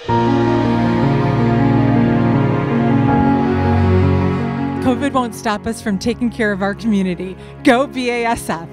COVID won't stop us from taking care of our community. Go BASF!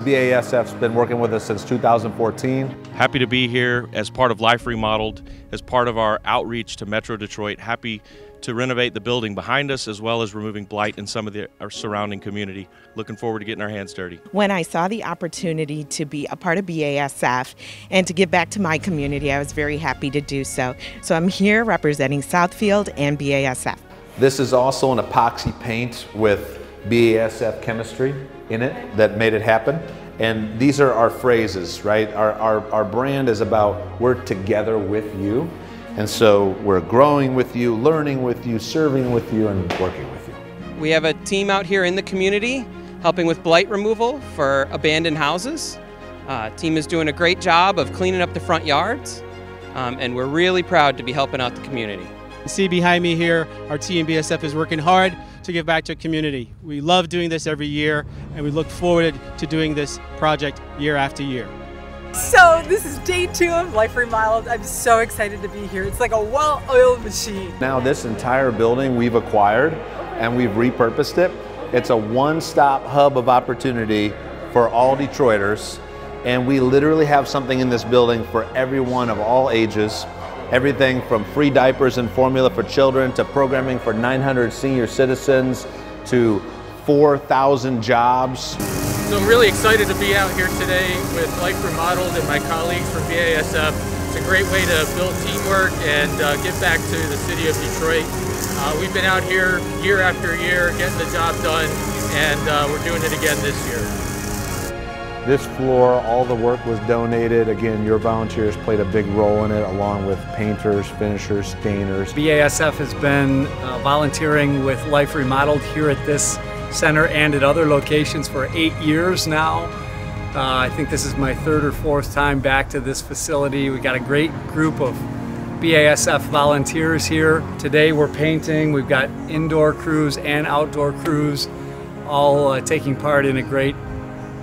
BASF's been working with us since 2014. Happy to be here as part of Life Remodeled, as part of our outreach to Metro Detroit. Happy to renovate the building behind us as well as removing blight in some of our surrounding community. Looking forward to getting our hands dirty. When I saw the opportunity to be a part of BASF and to give back to my community, I was very happy to do so. So I'm here representing Southfield and BASF. This is also an epoxy paint with BASF chemistry in it that made it happen. And these are our phrases, right? Our brand is about we're together with you. And so we're growing with you, learning with you, serving with you, and working with you. We have a team out here in the community helping with blight removal for abandoned houses. Team is doing a great job of cleaning up the front yards, and we're really proud to be helping out the community. You see behind me here, our team BASF is working hard to give back to the community. We love doing this every year, and we look forward to doing this project year after year. So this is day 2 of Life Remodeled. I'm so excited to be here. It's like a well-oiled machine. Now this entire building we've acquired and we've repurposed it. It's a one-stop hub of opportunity for all Detroiters, and we literally have something in this building for everyone of all ages. Everything from free diapers and formula for children to programming for 900 senior citizens to 4,000 jobs. So I'm really excited to be out here today with Life Remodeled and my colleagues from BASF. It's a great way to build teamwork and give back to the city of Detroit. We've been out here year after year getting the job done, and we're doing it again this year. This floor, all the work was donated. Again, your volunteers played a big role in it, along with painters, finishers, stainers. BASF has been volunteering with Life Remodeled here at this center and at other locations for 8 years now. I think this is my 3rd or 4th time back to this facility. We got a great group of BASF volunteers here. Today we're painting. We've got indoor crews and outdoor crews all taking part in a great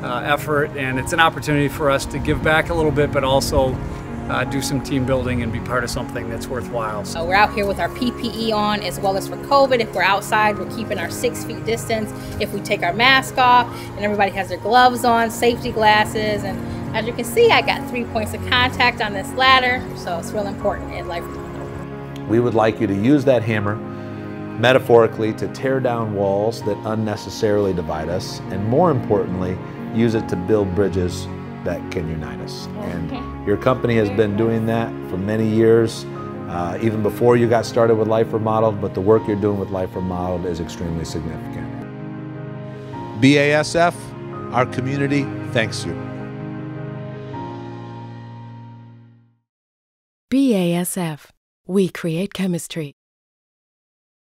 effort, and it's an opportunity for us to give back a little bit, but also do some team building and be part of something that's worthwhile. So we're out here with our PPE on, as well as for COVID. If we're outside, we're keeping our 6 feet distance. If we take our mask off, and everybody has their gloves on, safety glasses, and as you can see, I got 3 points of contact on this ladder, so it's real important in Life Remodeled. We would like you to use that hammer metaphorically to tear down walls that unnecessarily divide us, and more importantly, use it to build bridges that can unite us. And your company has been doing that for many years, even before you got started with Life Remodeled, but the work you're doing with Life Remodeled is extremely significant. BASF, our community thanks you. BASF. We create chemistry.